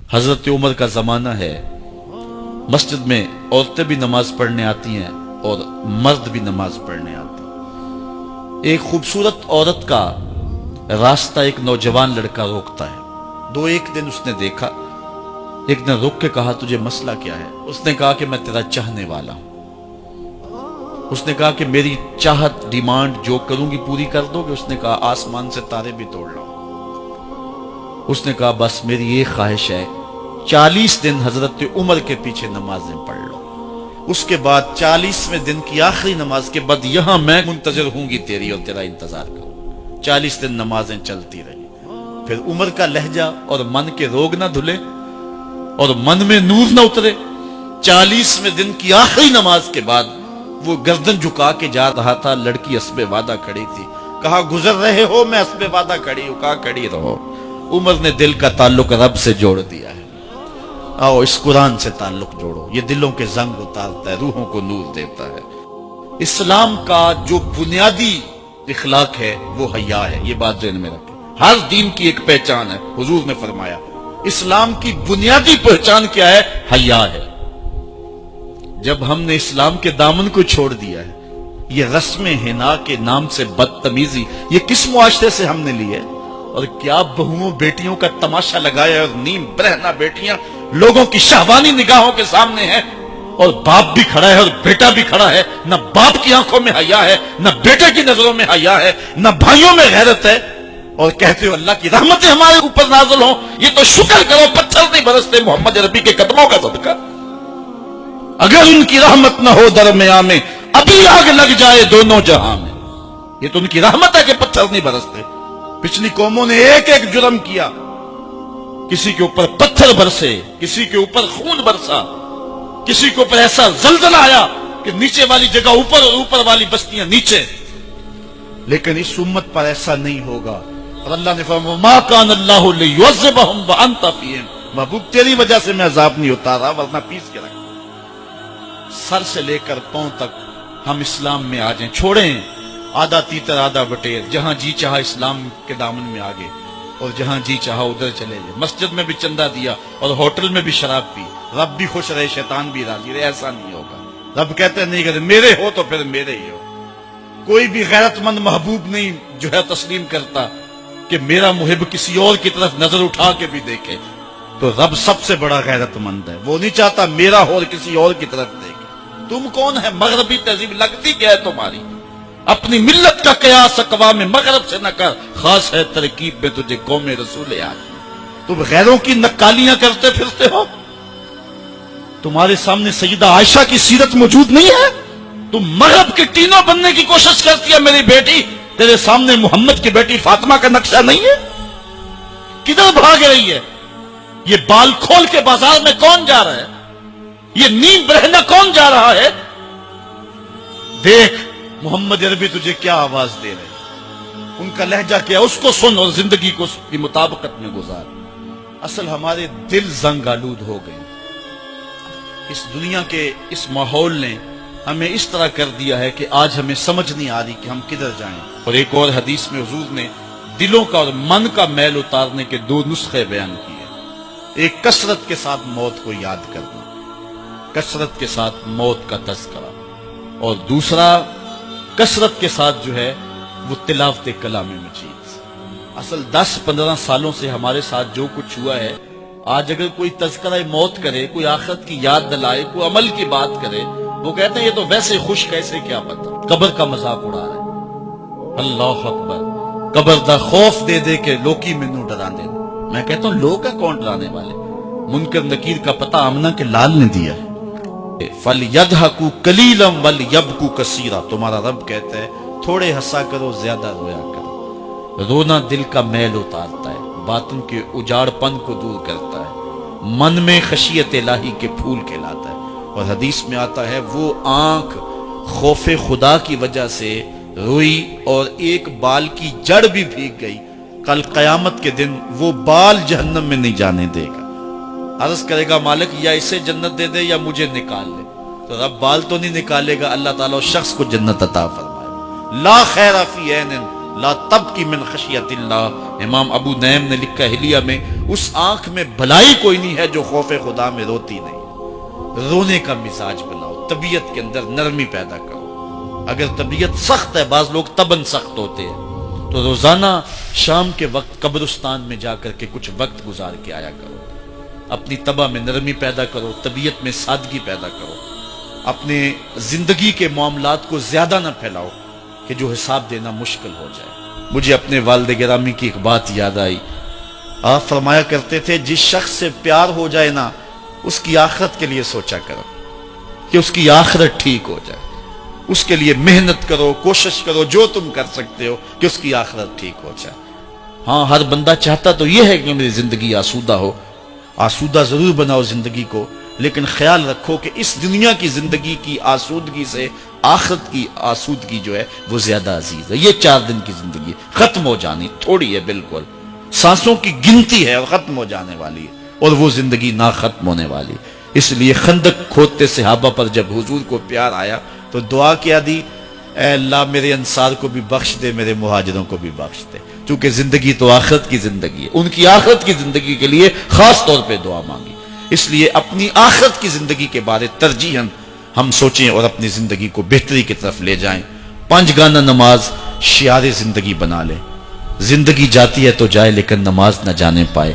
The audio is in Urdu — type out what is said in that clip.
حضرت عمر کا زمانہ ہے، مسجد میں عورتیں بھی نماز پڑھنے آتی ہیں اور مرد بھی نماز پڑھنے آتے ہیں۔ ایک خوبصورت عورت کا راستہ ایک نوجوان لڑکا روکتا ہے۔ ایک دن اس نے دیکھا، ایک دن رک کے کہا تجھے مسئلہ کیا ہے؟ اس نے کہا کہ میں تیرا چاہنے والا ہوں۔ اس نے کہا کہ میری چاہت ڈیمانڈ جو کروں گی پوری کر دو گے؟ اس نے کہا آسمان سے تارے بھی توڑ لاؤں۔ اس نے کہا بس میری یہ خواہش ہے 40 دن حضرت عمر کے پیچھے نمازیں پڑھ لو، اس کے بعد 40ویں دن کی آخری نماز کے بعد یہاں میں منتظر ہوں گی تیری اور تیرا انتظار کروں۔ 40 دن نمازیں چلتی رہی۔ پھر عمر کا لہجہ اور من کے روگ نہ دھلے اور من میں نور نہ اترے۔ 40ویں دن کی آخری نماز کے بعد وہ گردن جھکا کے جا رہا تھا، لڑکی اسبِ وعدہ کھڑی تھی۔ کہا گزر رہے ہو؟ میں اسبِ وعدہ کھڑی ہوں۔ کہا کھڑی رہو۔ عمر نے دل کا تعلق رب سے جوڑ دیا ہے۔ آؤ اس قرآن سے تعلق جوڑو، یہ دلوں کے زنگ اتارتا ہے، روحوں کو نور دیتا ہے۔ اسلام کا جو بنیادی اخلاق ہے وہ حیا ہے، یہ بات ذہن میں رکھیں۔ ہر دین کی ایک پہچان ہے، حضور نے فرمایا اسلام کی بنیادی پہچان کیا ہے؟ حیا ہے۔ جب ہم نے اسلام کے دامن کو چھوڑ دیا ہے، یہ رسم حنا کے نام سے بدتمیزی یہ کس معاشرے سے ہم نے لی ہے؟ اور کیا بہوؤں بیٹیوں کا تماشا لگایا، اور نیم برہنہ بیٹیاں لوگوں کی شہوانی نگاہوں کے سامنے ہیں، اور باپ بھی کھڑا ہے اور بیٹا بھی کھڑا ہے۔ نہ باپ کی آنکھوں میں حیا ہے، نہ بیٹے کی نظروں میں حیا ہے، نہ بھائیوں میں غیرت ہے، اور کہتے ہو اللہ کی رحمتیں ہمارے اوپر نازل ہوں۔ یہ تو شکر کرو پتھر نہیں برستے محمد عربی کے قدموں کا صدقہ۔ اگر ان کی رحمت نہ ہو درمیان میں ابھی آگ لگ جائے دونوں جہاں میں۔ یہ تو ان کی رحمت ہے کہ پتھر نہیں برستے۔ پچھلی قوموں نے ایک ایک جرم کیا، کسی کے اوپر پتھر برسے، کسی کے اوپر خون برسا، کسی کے اوپر ایسا زلزلہ آیا کہ نیچے والی جگہ اوپر اور اوپر والی بستیاں نیچے، لیکن اس امت پر ایسا نہیں ہوگا۔ اور اللہ نے فرمایا ما کان اللہ لیعذبہم وانت فیہم، محبوب تیری وجہ سے میں عذاب نہیں اتارا ورنہ پیس کے رکھ۔ سر سے لے کر پاؤں تک ہم اسلام میں آ جائیں، چھوڑیں آدھا تیتر آدھا بٹیر، جہاں جی چاہا اسلام کے دامن میں آگے اور جہاں جی چاہا ادھر چلے جائے۔ مسجد میں بھی چندہ دیا اور ہوٹل میں بھی شراب پی، رب بھی خوش رہے شیطان بھی راضی رہے، ایسا نہیں ہوگا۔ رب کہتے نہیں کہ میرے ہو تو پھر میرے ہی ہو۔ کوئی بھی غیرت مند محبوب نہیں جو ہے تسلیم کرتا کہ میرا محب کسی اور کی طرف نظر اٹھا کے بھی دیکھے، تو رب سب سے بڑا غیرت مند ہے، وہ نہیں چاہتا میرا ہو اور کسی اور کی طرف دیکھے۔ تم کون ہے؟ مغربی تہذیب لگتی کیا ہے تمہاری؟ اپنی ملت کا قیاس اقوام مغرب سے نہ کر، خاص ہے ترکیب میں تجھے قوم رسول آج۔ تم غیروں کی نقالیاں کرتے پھرتے ہو، تمہارے سامنے سیدہ عائشہ کی سیرت موجود نہیں ہے؟ تم مغرب کے ٹینوں بننے کی کوشش کرتی ہے میری بیٹی، تیرے سامنے محمد کی بیٹی فاطمہ کا نقشہ نہیں ہے؟ کدھر بھاگ رہی ہے؟ یہ بال کھول کے بازار میں کون جا رہا ہے؟ یہ نیم برہنہ کون جا رہا ہے؟ دیکھ محمد عربی تجھے کیا آواز دے رہے، ان کا لہجہ کیا، اس کو سن اور زندگی کو اس کی مطابقت میں گزار۔ اصل ہمارے دل زنگ آلود ہو گئے، اس دنیا کے اس ماحول نے ہمیں اس طرح کر دیا ہے کہ آج ہمیں سمجھ نہیں آ رہی کہ ہم کدھر جائیں۔ اور ایک اور حدیث میں حضور نے دلوں کا اور من کا میل اتارنے کے 2 نسخے بیان کیے۔ ایک کثرت کے ساتھ موت کو یاد کرنا، کثرت کے ساتھ موت کا تذکرہ، اور دوسرا کثرت کے ساتھ جو ہے وہ تلاوت کلام مجید۔ اصل 10-15 سالوں سے ہمارے ساتھ جو کچھ ہوا ہے، آج اگر کوئی تذکرہ موت کرے، کوئی آخرت کی یاد دلائے، کوئی عمل کی بات کرے، وہ کہتے ہیں یہ تو ویسے خوش کیسے کیا پتا، قبر کا مذاق اڑا رہے ہیں۔ اللہ اکبر، قبر دا خوف دے دے کے لوکی مینوں ڈرا دے۔ میں کہتا ہوں لوگ ہے کون ڈرانے والے؟ منکر نکیر کا پتہ آمنہ کے لال نے دیا ہے۔ فَلْيَضْحَكُوا قَلِيلًا وَلْيَبْكُوا كَثِيرًا، تمہارا رب کہتا ہے تھوڑے ہنسا کرو زیادہ رویا کرو۔ رونا دل کا میل اتارتا ہے، باطن کے اجاڑ پن کو دور کرتا ہے، من میں خشیت الہی کے پھول کھلاتا ہے۔ اور حدیث میں آتا ہے وہ آنکھ خوف خدا کی وجہ سے روئی اور ایک بال کی جڑ بھی بھیگ گئی، کل قیامت کے دن وہ بال جہنم میں نہیں جانے دے گا۔ عرض کرے گا مالک یا اسے جنت دے دے یا مجھے نکال لے، تو رب بال تو نہیں نکالے گا، اللہ تعالیٰ اس شخص کو جنت عطا فرمائے۔ لا خیر فی عین لا تبکی من خشیت اللہ، امام ابو نعیم نے لکھا ہے حلیہ میں، اس آنکھ میں بھلائی کوئی نہیں ہے جو خوف خدا میں روتی نہیں۔ رونے کا مزاج بناؤ، طبیعت کے اندر نرمی پیدا کرو۔ اگر طبیعت سخت ہے، بعض لوگ تباً سخت ہوتے ہیں، تو روزانہ شام کے وقت قبرستان میں جا کر کے کچھ وقت گزار کے آیا کرو۔ اپنی طبع میں نرمی پیدا کرو، طبیعت میں سادگی پیدا کرو، اپنے زندگی کے معاملات کو زیادہ نہ پھیلاؤ کہ جو حساب دینا مشکل ہو جائے۔ مجھے اپنے والد گرامی کی ایک بات یاد آئی، آپ فرمایا کرتے تھے جس شخص سے پیار ہو جائے نا، اس کی آخرت کے لیے سوچا کرو کہ اس کی آخرت ٹھیک ہو جائے، اس کے لیے محنت کرو، کوشش کرو، جو تم کر سکتے ہو کہ اس کی آخرت ٹھیک ہو جائے۔ ہاں، ہر بندہ چاہتا تو یہ ہے کہ میری زندگی آسودہ ہو، آسودہ ضرور بناؤ زندگی کو، لیکن خیال رکھو کہ اس دنیا کی زندگی کی آسودگی سے آخرت کی آسودگی جو ہے وہ زیادہ عزیز ہے۔ یہ 4 دن کی زندگی ختم ہو جانی، تھوڑی ہے، بالکل سانسوں کی گنتی ہے اور ختم ہو جانے والی ہے، اور وہ زندگی نہ ختم ہونے والی۔ اس لیے خندق کھودتے صحابہ پر جب حضور کو پیار آیا تو دعا کیا دی، اے اللہ میرے انصار کو بھی بخش دے، میرے مہاجروں کو بھی بخش دے، چونکہ زندگی تو آخرت کی زندگی ہے، ان کی آخرت کی زندگی کے لیے خاص طور پہ دعا مانگی۔ اس لیے اپنی آخرت کی زندگی کے بارے ترجیحاً ہم سوچیں اور اپنی زندگی کو بہتری کی طرف لے جائیں۔ 5 گانا نماز شعار زندگی بنا لیں۔ زندگی جاتی ہے تو جائے لیکن نماز نہ جانے پائے۔